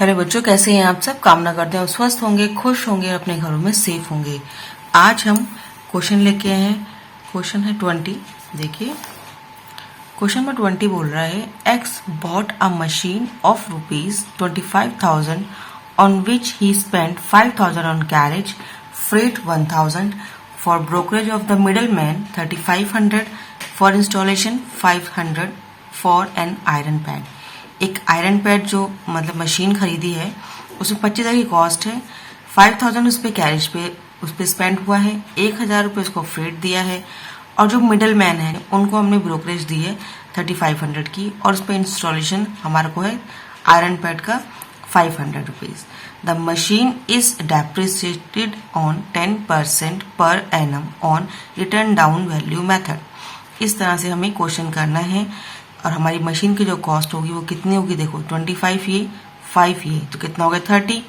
Hello बच्चों, कैसे हैं आप सब। कामना करते हैं स्वस्थ होंगे, खुश होंगे, अपने घरों में सेफ होंगे। आज हम क्वेश्चन लेके आए हैं। क्वेश्चन है 20। देखिए क्वेश्चन में 20 बोल रहा है, x bought a machine of ₹25,000 on which he spend 5,000 on carriage, freight 1,000, for brokerage of the middle man 3,500, for installation 500, for an iron pad. एक आयरन पैड जो मतलब मशीन खरीदी है, उसमें 25,000 की कॉस्ट है, 5,000 उस पर कैरेज पे उस पर स्पेंड हुआ है, 1,000 रुपये उसको फ्रेट दिया है, और जो मिडल मैन है उनको हमने ब्रोकरेज दी है 3,500 की, और उस पर इंस्टॉलेशन हमारे को है आयरन पैड का 500 rupees. The machine is depreciated on 10% per annum on return down value method. इस तरह से हमें क्वेश्चन करना है, और हमारी मशीन की जो कॉस्ट होगी वो कितनी होगी। देखो 25 ये 5 ये तो कितना हो गया 30,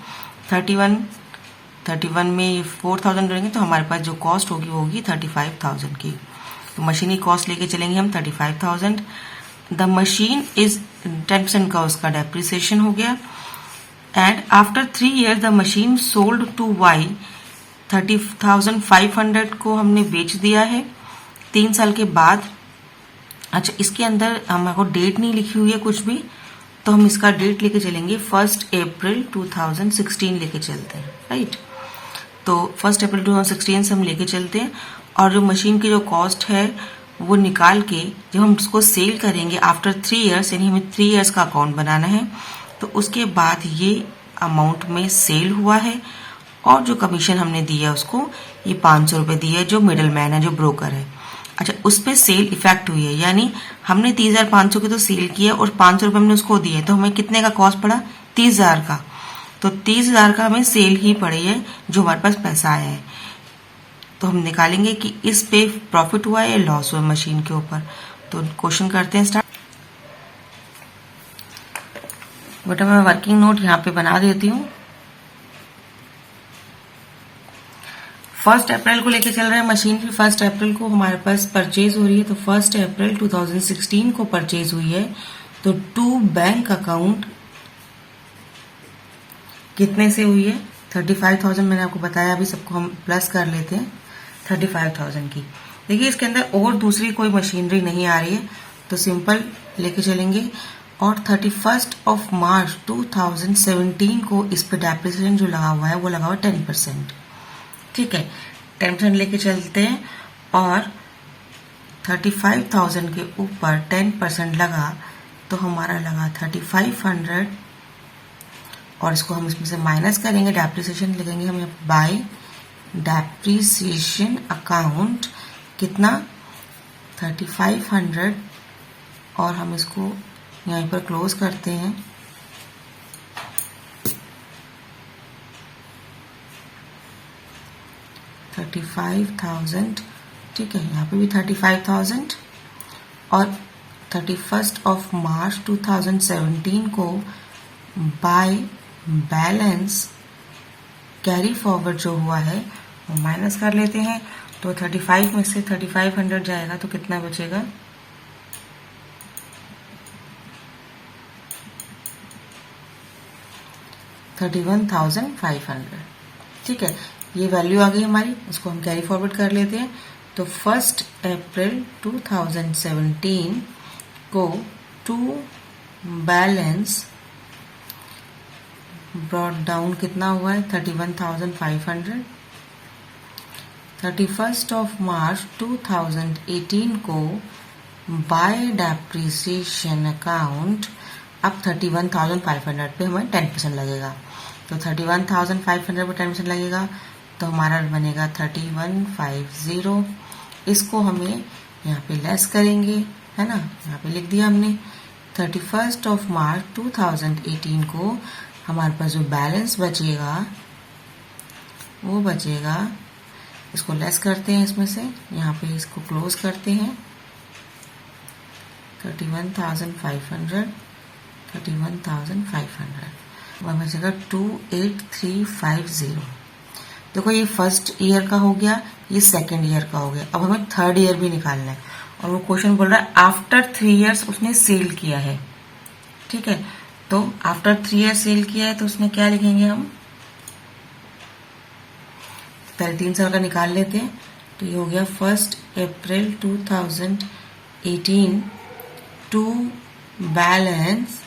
31 में ये 4,000 करेंगे तो हमारे पास जो कॉस्ट होगी वो होगी 35,000 की। तो मशीन की कॉस्ट लेके चलेंगे हम 35,000। द मशीन इज 10% का उसका डेप्रिसिएशन हो गया, and after 3 years the machine sold to Y 30,500 को हमने बेच दिया है 3 साल के बाद। अच्छा, इसके अंदर हमारे को डेट नहीं लिखी हुई है कुछ भी, तो हम इसका डेट लेके चलेंगे 1 अप्रैल 2016 लेके चलते हैं, राइट। तो 1 अप्रैल 2016 से हम लेके चलते हैं, और जो मशीन की जो कॉस्ट है वो निकाल के जब हम उसको सेल करेंगे आफ्टर 3 years, यानी हमें 3 years का अकाउंट बनाना है, तो उसके बाद ये अमाउंट में सेल हुआ है, और जो कमीशन हमने दिया है उसको ये 500 रुपये दिया है, जो मिडल मैन है, जो ब्रोकर है। अच्छा, उस पर सेल इफेक्ट हुई है, यानी हमने 30,500 की तो सेल किया और 500 रुपये हमने उसको दिए, तो हमें कितने का कॉस्ट पड़ा 30,000 का। तो 30,000 का हमें सेल ही पड़ी है जो हमारे पास पैसा आया है। तो हम निकालेंगे कि इस पे प्रॉफिट हुआ है या लॉस हुआ मशीन के ऊपर। तो क्वेश्चन करते हैं स्टार्ट। बेटा मैं वर्किंग नोट यहाँ पे बना देती हूँ। 1 अप्रैल को लेके चल रहे हैं मशीन की। 1 अप्रैल को हमारे पास परचेज हो रही है, तो 1 अप्रैल 2016 को परचेज हुई है, तो टू बैंक अकाउंट कितने से हुई है 35,000। मैंने आपको बताया, अभी सबको हम प्लस कर लेते हैं 35,000 की। देखिए इसके अंदर और दूसरी कोई मशीनरी नहीं आ रही है, तो सिंपल लेके चलेंगे। और 31 मार्च 2017 को इस पे डेप्रिसिएशन जो लगा हुआ है वो लगा हुआ 10%, ठीक है। 10% लेके चलते हैं, और 35,000 के ऊपर 10% लगा तो हमारा लगा 3,500, और इसको हम इसमें से माइनस करेंगे, डेप्रिसिएशन लिखेंगे हम बाय डेप्रिसिएशन अकाउंट कितना 3,500, और हम इसको यहीं पर क्लोज करते हैं। $35,000, ठीक है, यहाँ पे भी 35,000, और 31 मार्च 2017 को बाय बैलेंस कैरी फॉरवर्ड जो हुआ है वो माइनस कर लेते हैं। तो 35 में से 3,500 जाएगा तो कितना बचेगा 31,500, ठीक है। ये वैल्यू आ गई हमारी, इसको हम कैरी फॉरवर्ड कर लेते हैं। तो 1 अप्रैल 2017 को टू बैलेंस ब्रॉट डाउन कितना हुआ है 31,500। 31 मार्च 2018 को बाय डेप्रिसिएशन अकाउंट अब 31,500 पे हमें 10% लगेगा, तो 31,500 पे 10% लगेगा, तो हमारा बनेगा 3150। इसको हमें यहाँ पे लेस करेंगे, है ना, यहाँ पे लिख दिया हमने। 31 मार्च 2018 को हमारे पास जो बैलेंस बचेगा वो बचेगा, इसको लेस करते हैं इसमें से, यहाँ पे इसको क्लोज करते हैं 31,500, 31,500 वह बचेगा 28,350। देखो ये 1st ईयर का हो गया, ये 2nd ईयर का हो गया। अब हमें 3rd ईयर भी निकालना है, और वो क्वेश्चन बोल रहा है आफ्टर 3 years उसने सेल किया है, ठीक है। तो आफ्टर 3 ईयर सेल किया है तो उसमें क्या लिखेंगे हम, पहले 3 साल का निकाल लेते हैं। तो ये हो गया 1 अप्रैल 2018 टू बैलेंस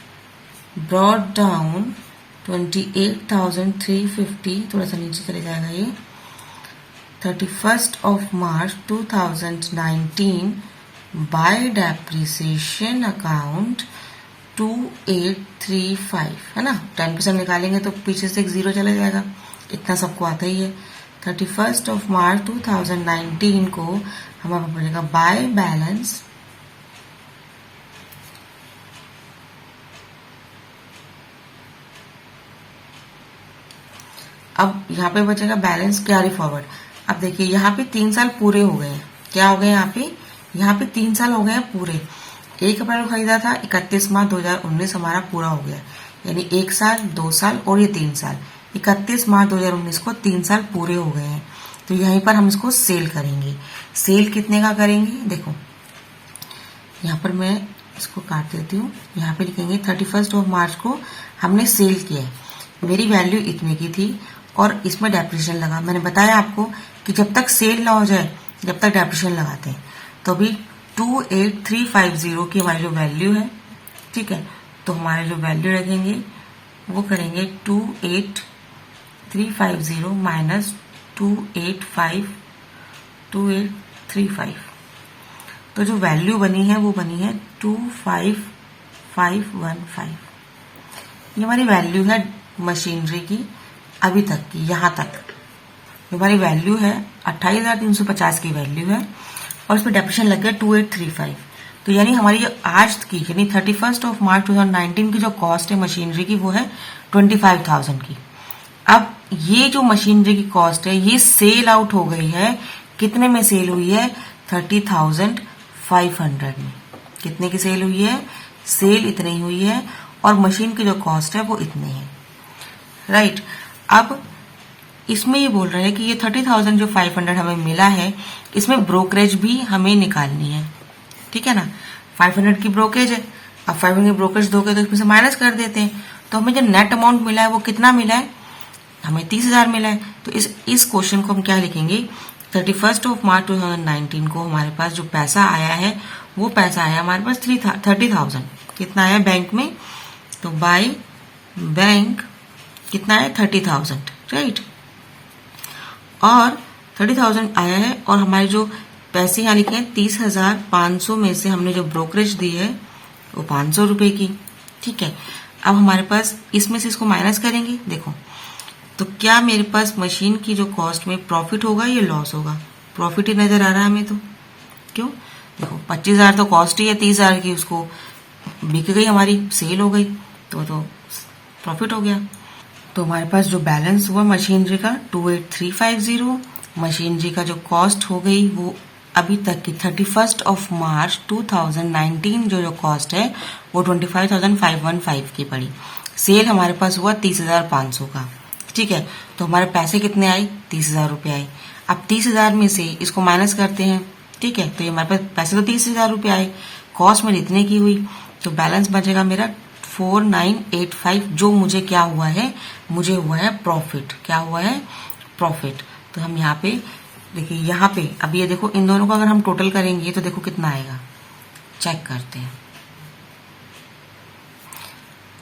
ब्रॉड डाउन 28,350, थोड़ा सा नीचे चले जाएगा ये, 31 मार्च 2019 बाय डेप्रिसिएशन अकाउंट 2835, है ना। 10% निकालेंगे तो पीछे से एक 0 चला जाएगा, इतना सबको आता ही है। 31 मार्च 2019 को हमारा बोलेगा बाय बैलेंस अब यहाँ पे बचेगा बैलेंस कैरी फॉरवर्ड। अब देखिए यहाँ पे 3 साल पूरे हो गए हैं, क्या हो गए यहाँ पे 3 साल हो गए हैं पूरे। 1 अप्रैल को खरीदा था, 31 मार्च 2019 हमारा पूरा हो गया, यानी 1 साल 2 साल और ये 3 साल, 31 मार्च 2019 को 3 साल पूरे हो गए हैं। तो यहीं पर हम इसको सेल करेंगे। सेल कितने का करेंगे, देखो यहाँ पर मैं इसको काट देती हूँ, यहाँ पे लिखेंगे 31 मार्च को हमने सेल किया है, मेरी वैल्यू इतने की थी और इसमें डेप्रिसिएशन लगा। मैंने बताया आपको कि जब तक सेल ना हो जाए जब तक डेप्रिसिएशन लगाते हैं। तो अभी 28350 की हमारी जो वैल्यू है, ठीक है, तो हमारे जो वैल्यू रखेंगे वो करेंगे 28350 माइनस 2835। तो जो वैल्यू बनी है वो बनी है 25515। ये हमारी वैल्यू है मशीनरी की अभी तक की, यहाँ तक हमारी वैल्यू है 28,350 की वैल्यू है और इसमें डेप्रिसिएशन लग गया 2835। तो यानी हमारी जो आज की यानी 31 मार्च 2019 की जो कॉस्ट है मशीनरी की वो है 25,000 की। अब ये जो मशीनरी की कॉस्ट है ये सेल आउट हो गई है, कितने में सेल हुई है, 30,500 में। कितने की सेल हुई है, सेल इतनी ही हुई है और मशीन की जो कॉस्ट है वो इतनी है, राइट। अब इसमें ये बोल रहे हैं कि ये 30,500 हमें मिला है, इसमें ब्रोकरेज भी हमें निकालनी है, ठीक है ना। 500 की ब्रोकरेज है, अब 500 की ब्रोकरेज दोगे तो इसमें से माइनस कर देते हैं। तो हमें जो नेट अमाउंट मिला है वो कितना मिला है, हमें 30,000 मिला है। तो इस क्वेश्चन को हम क्या लिखेंगे, 31 मार्च 2019 को हमारे पास जो पैसा आया है वो पैसा आया हमारे पास 30,000। कितना आया बैंक में, तो बाय बैंक कितना है 30,000, राइट। और 30,000 आया है और हमारे जो पैसे यहाँ लिखे हैं 30,500 में से हमने जो ब्रोकरेज दी है वो 500 रुपए की, ठीक है। अब हमारे पास इसमें से इसको माइनस करेंगे, देखो तो क्या मेरे पास मशीन की जो कॉस्ट में प्रॉफिट होगा या लॉस होगा, प्रॉफिट ही नजर आ रहा है हमें। तो क्यों, देखो 25,000 तो कॉस्ट ही है, 30,000 की उसको बिक गई, हमारी सेल हो गई, तो प्रॉफिट हो गया। तो हमारे पास जो बैलेंस हुआ मशीनरी का 28350, मशीनरी का जो कॉस्ट हो गई वो अभी तक की 31 मार्च 2019 जो कॉस्ट है वो 25,515 की पड़ी। सेल हमारे पास हुआ 30,500 का, ठीक है। तो हमारे पैसे कितने आए, 30,000 रुपये आए। अब 30,000 में से इसको माइनस करते हैं, ठीक है। तो ये हमारे पास पैसे तो 30,000 रुपये आए, कॉस्ट मेरी इतने की हुई, तो बैलेंस बचेगा मेरा 4985, जो मुझे क्या हुआ है, मुझे हुआ है प्रॉफिट। क्या हुआ है, प्रॉफिट। तो हम यहाँ पे देखिए, यहाँ पे अब ये देखो इन दोनों को अगर हम टोटल करेंगे तो देखो कितना आएगा, चेक करते हैं।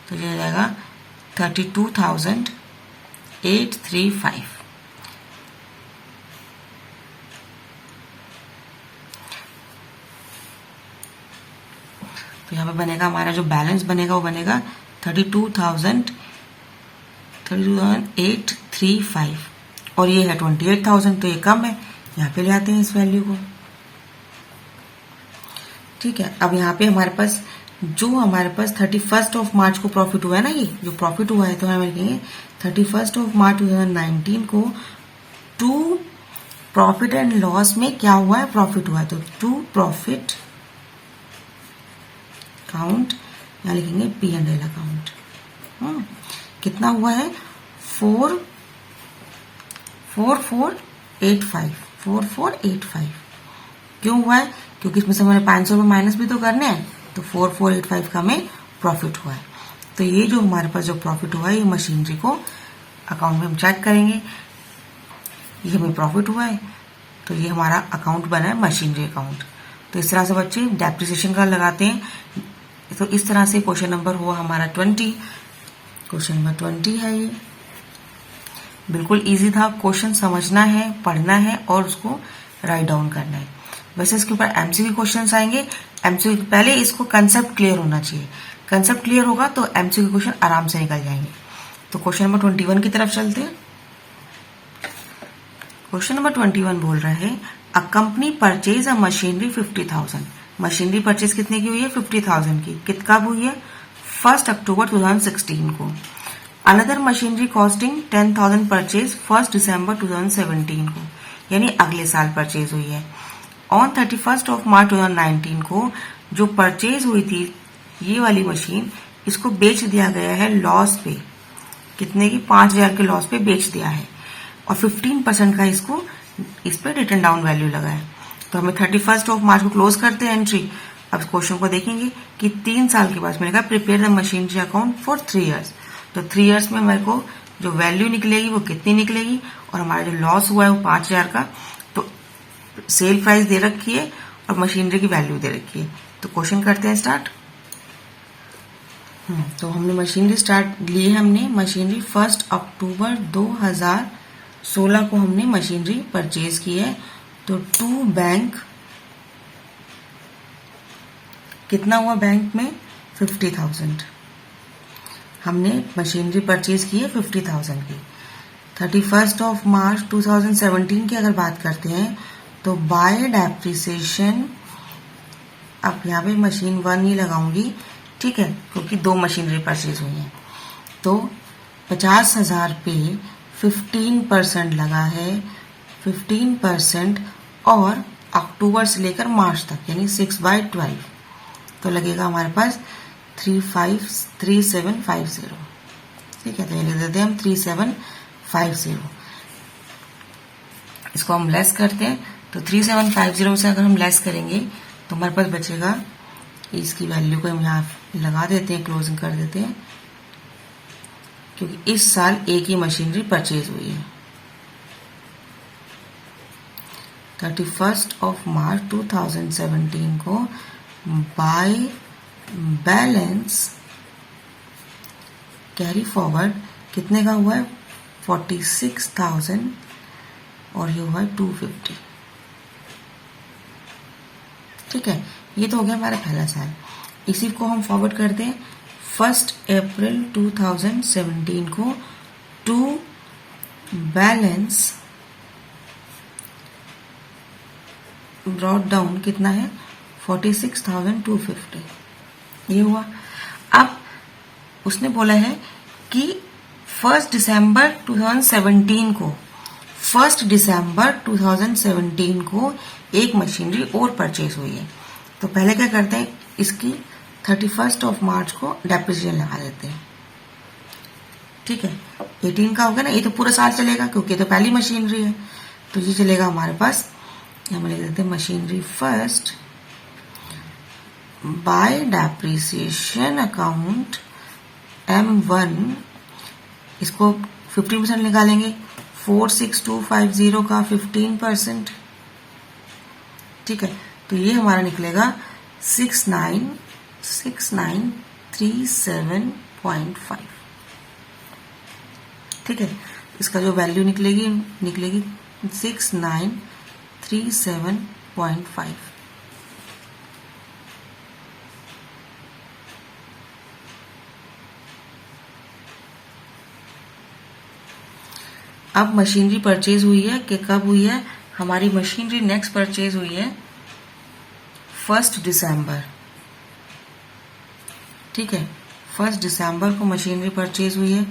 तो ये जाएगा 32,835। तो यहाँ पे बनेगा हमारा जो बैलेंस बनेगा वो बनेगा 32,835 और ये है 28,000, तो ये कम है, यहाँ पे ले आते हैं इस वैल्यू को, ठीक है। अब यहाँ पे हमारे पास 31 मार्च को प्रॉफिट हुआ है ना, ये जो प्रॉफिट हुआ है, तो हम लिखेंगे 31 मार्च 2019 को टू प्रॉफिट एंड लॉस में क्या हुआ है, प्रॉफिट हुआ है। तो टू प्रॉफिट अकाउंट, यहाँ लिखेंगे P&L अकाउंट। कितना हुआ है, 4485। क्यों हुआ है, क्योंकि इसमें से हमारे 500 रुपये माइनस भी तो करने हैं, तो 4485 का हमें प्रॉफिट हुआ है। तो ये जो हमारे पास जो प्रॉफिट हुआ है ये मशीनरी को अकाउंट में हम चेक करेंगे, ये हमें प्रॉफिट हुआ है, तो ये हमारा अकाउंट बना है मशीनरी अकाउंट। तो इस तरह से बच्चे डेप्रिसिएशन का लगाते हैं। तो इस तरह से क्वेश्चन नंबर हुआ हमारा 20। क्वेश्चन नंबर 20 है ये, बिल्कुल इजी था। क्वेश्चन समझना है, पढ़ना है और उसको राइट डाउन करना है। वैसे इसके ऊपर एमसीक्यू क्वेश्चन आएंगे। एमसीक्यू पहले इसको कंसेप्ट क्लियर होना चाहिए, कंसेप्ट क्लियर होगा तो एमसीक्यू क्वेश्चन आराम से निकल जाएंगे। तो क्वेश्चन नंबर 21 की तरफ चलते हैं। क्वेश्चन नंबर 21 बोल रहा है a company purchase a machinery 50,000। Machinery purchase कितने की हुई है? 50,000 की। कब हुई है? 1 अक्टूबर 2016 को। अनदर मशीनरी कॉस्टिंग 10,000 परचेज 1 दिसंबर 2017 को, यानी अगले साल परचेज हुई है। ऑन 31 मार्च 2019 को जो परचेज हुई थी ये वाली मशीन, इसको बेच दिया गया है लॉस पे। कितने की? 5,000 के लॉस पे बेच दिया है और 15% का इसको इस पे रिटर्न डाउन वैल्यू लगा है। तो हमें 31 मार्च को क्लोज करते हैं एंट्री। अब क्वेश्चन को देखेंगे कि 3 साल के बाद मैंने कहा prepare the machinery account for 3 years. तो 3 ईयर्स में मेरे को जो वैल्यू निकलेगी वो कितनी निकलेगी, और हमारा जो लॉस हुआ है वो 5,000 का। तो सेल प्राइस दे रखी है और मशीनरी की वैल्यू दे रखी है। तो क्वेश्चन करते हैं स्टार्ट। तो हमने मशीनरी स्टार्ट ली है, हमने मशीनरी 1 अक्टूबर 2016 को हमने मशीनरी परचेज की है। तो टू बैंक कितना हुआ? बैंक में 50,000 हमने मशीनरी परचेज की है 50,000 की। 31 मार्च 2017 की अगर बात करते हैं तो बाय डेप्रिसिएशन, अब यहाँ पे मशीन 1 ही लगाऊंगी, ठीक है, क्योंकि 2 मशीनरी परचेज हुई हैं। तो 50,000 पे 15% लगा है, 15%, और अक्टूबर से लेकर मार्च तक यानी 6/12, तो लगेगा हमारे पास 3750। ठीक है, तो ये लिख देते हैं हम 3750। इसको हम लेस करते हैं। तो 3750 से अगर हम लेस करेंगे तो हमारे पास बचेगा, इसकी वैल्यू को हम यहाँ लगा देते हैं, क्लोजिंग कर देते हैं, क्योंकि इस साल एक ही मशीनरी परचेज हुई है। 31 मार्च 2017 को बाय बैलेंस कैरी फॉरवर्ड कितने का हुआ है? 46,000 और ये हुआ है 250। ठीक है, ये तो हो गया हमारा पहला साल। इसी को हम फॉरवर्ड करते हैं 1 अप्रैल 2017 को टू बैलेंस ब्रॉट डाउन कितना है? 46,250। ये हुआ। अब उसने बोला है कि 1 दिसंबर 2017 को 1 दिसंबर 2017 को एक मशीनरी और परचेज हुई है। तो पहले क्या करते हैं, इसकी 31 मार्च को डेप्रिसिएशन लगा देते हैं। ठीक है, 18 का हो गया ना, ये तो पूरा साल चलेगा क्योंकि तो पहली मशीनरी है। तो ये चलेगा हमारे पास, हम लिख देते हैं machinery first by depreciation account M1, इसको 15% निकालेंगे। 46,250 का 15%। ठीक है, तो ये हमारा निकलेगा 69,6937.5। ठीक है, इसका जो वैल्यू निकलेगी 6937.5। अब मशीनरी परचेज हुई है कि कब हुई है? हमारी मशीनरी नेक्स्ट परचेज हुई है 1 दिसंबर। ठीक है, 1 दिसंबर को मशीनरी परचेज हुई है।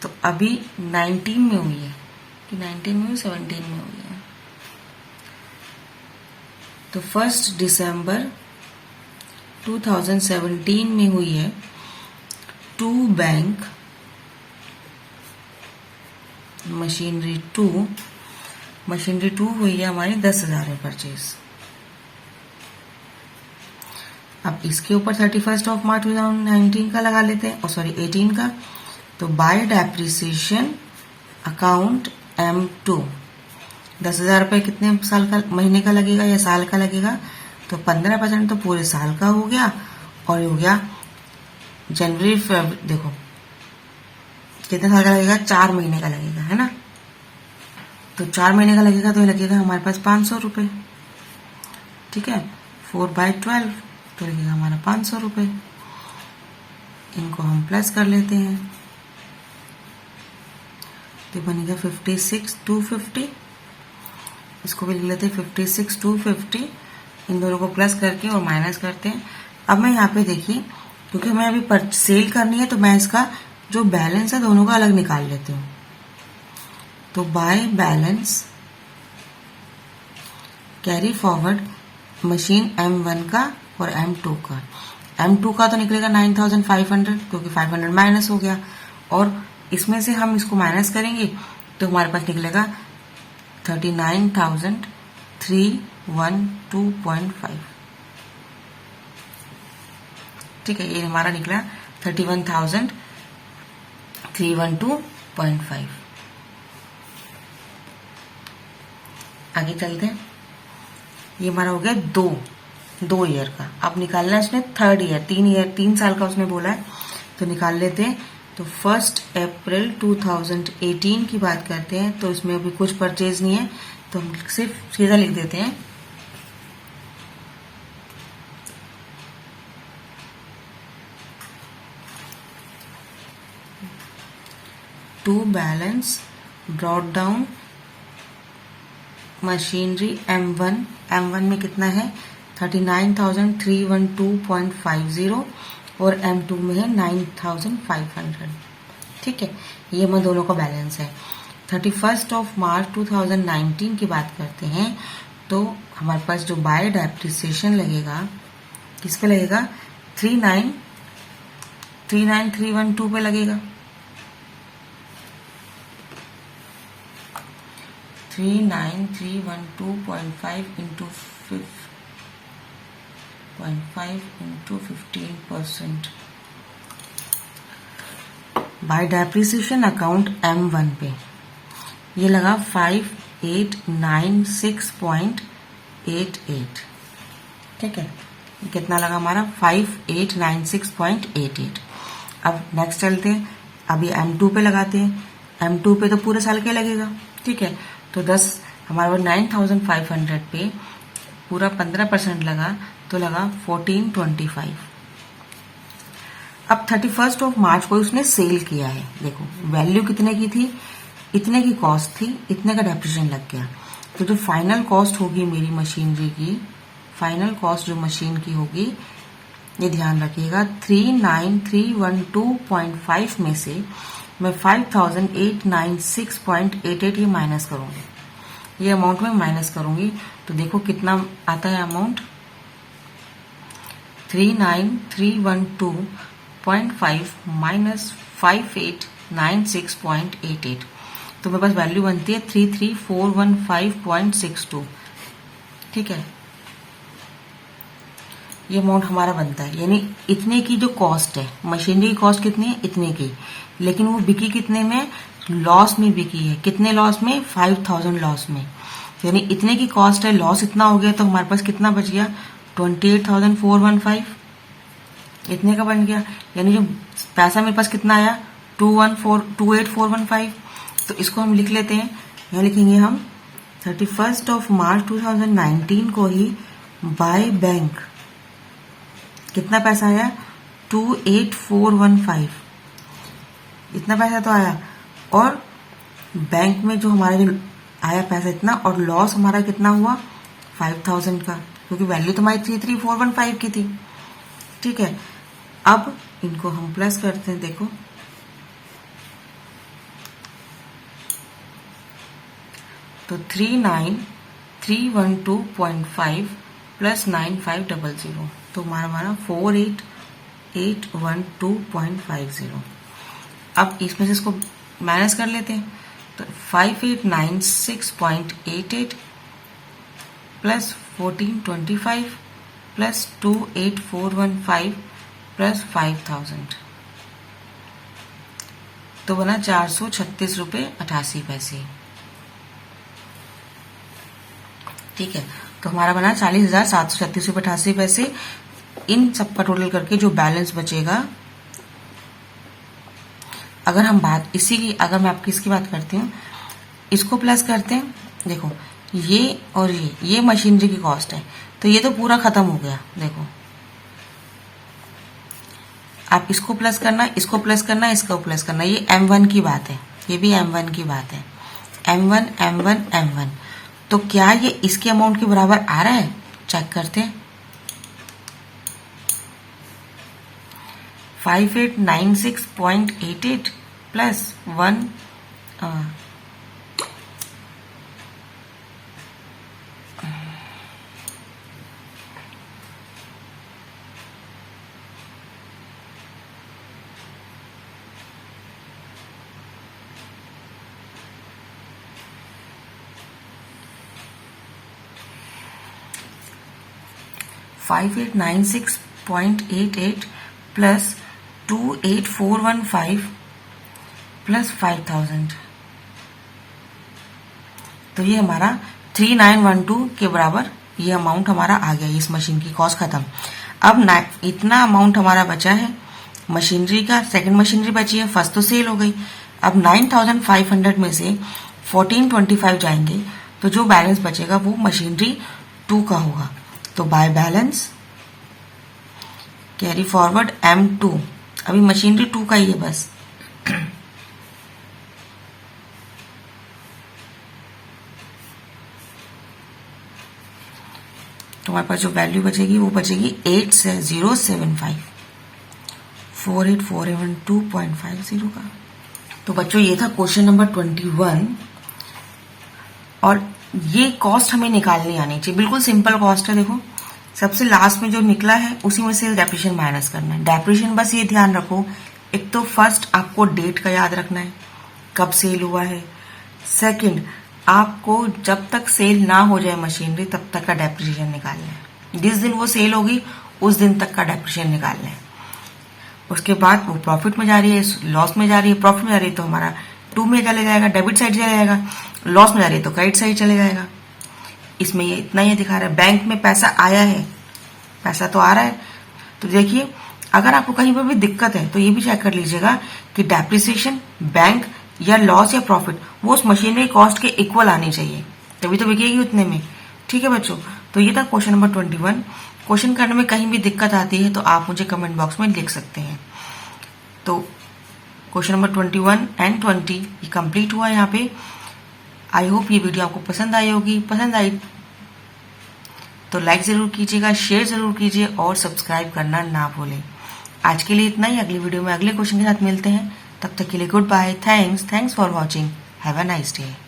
तो अभी 19 में हुई है कि 19 में हुई, 17 में हुई है। तो 1 दिसंबर 2017 में हुई है टू बैंक मशीनरी 2 हुई है हमारी 10,000 में परचेज। अब इसके ऊपर 31 ऑफ मार्च 2019 का लगा लेते हैं, सॉरी 18 का। तो बाय डेप्रिसिएशन अकाउंट M2 10,000 रुपये कितने साल का, महीने का लगेगा या साल का लगेगा? तो 15% तो पूरे साल का हो गया, और ये हो गया जनवरी फरवरी, देखो कितने साल का लगेगा, 4 महीने का लगेगा, है ना। तो 4 महीने का लगेगा तो ये लगेगा हमारे पास 500 रुपये, ठीक है। 4/12 तो लगेगा हमारा 500 रुपये। इनको हम प्लस कर लेते हैं, तो बनेगा 56,250। इसको भी लिख लेते हैं 56,250। इन दोनों को प्लस करके और माइनस करते हैं। अब मैं यहाँ पे देखिए, क्योंकि हमें अभी सेल करनी है तो मैं इसका जो बैलेंस है दोनों का अलग निकाल लेती हूँ। तो by balance carry forward machine M1 का और M2 का। M2 का तो निकलेगा 9,500, क्योंकि 500 माइनस हो गया, और इसमें से हम इसको माइनस करेंगे तो हमारे पास निकलेगा 39,312.5। ठीक है, ये हमारा निकला 31,312.5। आगे चलते हैं। ये हमारा हो गया दो ईयर का। अब निकालना है इसमें 3rd ईयर, 3 साल का उसने बोला है, तो निकाल लेते हैं। तो 1 अप्रैल 2018 की बात करते हैं, तो इसमें अभी कुछ परचेज नहीं है, तो हम सिर्फ सीधा लिख देते हैं to balance brought down machinery M1 में कितना है 39,312.50 और M2 में है 9,500। ठीक है, ये मैं दोनों का बैलेंस है। 31 ऑफ मार्च 2019 की बात करते हैं, तो हमारे पास जो बाय डेप्रिसिएशन लगेगा किस पे लगेगा, 39,312 पे लगेगा। 39,312.5 into 15%। Bye depreciation account M1 पे ये लगा 5896.88। ठीक है, कितना लगा हमारा 5896.88। अब नेक्स्ट चलते हैं, अभी M2 पे लगाते हैं। M2 पे तो पूरे साल का लगेगा। ठीक है, तो 10 हमारे 9,500 पे पूरा 15% लगा, तो लगा 1425। अब 31 ऑफ मार्च को उसने सेल किया है। देखो वैल्यू कितने की थी, इतने की कॉस्ट थी, इतने का डेप्रिसिएशन लग गया। तो जो फाइनल कॉस्ट होगी मेरी मशीनरी की, फाइनल कॉस्ट जो मशीन की होगी, ये ध्यान रखिएगा, 39,312.5 में से मैं 5,896.88 ये माइनस करूंगी, ये अमाउंट में माइनस करूंगी। तो देखो कितना आता है अमाउंट, 39,312.5 माइनस 5896.88, तो मेरे पास वैल्यू बनती है 33,415.62। ठीक है, ये अमाउंट हमारा बनता है, यानी इतने की जो कॉस्ट है, मशीनरी की कॉस्ट कितनी है, इतने की, लेकिन वो बिकी कितने में, लॉस में बिकी है। कितने लॉस में, 5,000 लॉस में। यानी इतने की कॉस्ट है, लॉस इतना हो गया, तो हमारे पास कितना बच गया, 28,415, इतने का बन गया। यानी जो पैसा मेरे पास कितना आया, 28,415। तो इसको हम लिख लेते हैं, यहाँ लिखेंगे हम 31 ऑफ मार्च 2019 को ही बाय बैंक कितना पैसा आया, 28,415, इतना पैसा तो आया। और बैंक में जो हमारा जो आया पैसा इतना, और लॉस हमारा कितना हुआ 5,000 का, क्योंकि वैल्यू तो हमारी 33,415 की थी। ठीक है, अब इनको हम प्लस करते हैं। देखो तो 39,312.5 प्लस 9500, तो हमारा 48,812.50। अब इसमें से इसको माइनस कर लेते हैं, तो 5896.88 प्लस 1425 प्लस 28415 प्लस 5000, तो बना 436 रुपये 88 पैसे। ठीक है, तो हमारा बना 40,736 रुपये 88 पैसे। इन सबका टोटल करके जो बैलेंस बचेगा, अगर हम बात इसी की, अगर मैं आपकी इसकी बात करती हूँ, इसको प्लस करते हैं, देखो ये और ये मशीनरी की कॉस्ट है, तो ये तो पूरा खत्म हो गया। देखो आप इसको प्लस करना, इसको प्लस करना, इसको प्लस करना, ये M1 की बात है, ये भी M1 की बात है। M1 M1 M1, तो क्या ये इसके अमाउंट के बराबर आ रहा है? चेक करते हैं। 5896.88 प्लस 1 5896.88 प्लस 28415 प्लस 5000, तो ये हमारा 3912 के बराबर ये अमाउंट हमारा आ गया। इस मशीन की कॉस्ट खत्म। अब इतना अमाउंट हमारा बचा है मशीनरी का, सेकंड मशीनरी बची है, फर्स्ट तो सेल हो गई। अब 9500 में से 1425 जाएंगे, तो जो बैलेंस बचेगा वो मशीनरी 2 का होगा। तो by balance carry forward M2, अभी मशीनरी 2 का ही है बस। तो हमारे पास जो वैल्यू बचेगी वो बचेगी 80784842.50 का। तो बच्चों ये था क्वेश्चन नंबर 21, और ये कॉस्ट हमें निकालनी आनी चाहिए। बिल्कुल सिंपल कॉस्ट है। देखो सबसे लास्ट में जो निकला है उसी में से डेप्रिशिएशन माइनस करना है। डेप्रिशिएशन बस ये ध्यान रखो, एक तो फर्स्ट आपको डेट का याद रखना है, कब सेल हुआ है। सेकंड, आपको जब तक सेल ना हो जाए मशीनरी तब तक का डेप्रिशिएशन निकालना है। जिस दिन वो सेल होगी उस दिन तक का डेप्रिशिएशन निकालना है। उसके बाद वो प्रॉफिट में जा रही है, लॉस में जा रही है, प्रॉफिट में जा रही है तो हमारा 2 में चले जाएगा, डेबिट साइड चले जाएगा, लॉस में जा रही है तो क्रेडिट साइड चले जाएगा। इसमें ये इतना ही दिखा रहा है। बैंक में पैसा आया है, पैसा तो आ रहा है। तो देखिए अगर आपको कहीं पर भी दिक्कत है तो ये भी चेक कर लीजिएगा कि डेप्रिसिएशन, बैंक या लॉस या प्रॉफिट वो उस मशीनरी कॉस्ट के इक्वल आनी चाहिए, तभी तो बिकेगी उतने में। ठीक है बच्चों, तो ये था क्वेश्चन नंबर 21। क्वेश्चन करने में कहीं भी दिक्कत आती है तो आप मुझे कमेंट बॉक्स में लिख सकते हैं। तो क्वेश्चन नंबर 21 एंड 20 ये कंप्लीट हुआ यहाँ पे। आई होप ये वीडियो आपको पसंद आई होगी। पसंद आई तो लाइक जरूर कीजिएगा, शेयर जरूर कीजिए और सब्सक्राइब करना ना भूलें। आज के लिए इतना ही। अगली वीडियो में अगले क्वेश्चन के साथ मिलते हैं। तब तक के लिए good bye. Thanks for watching. Have a nice day.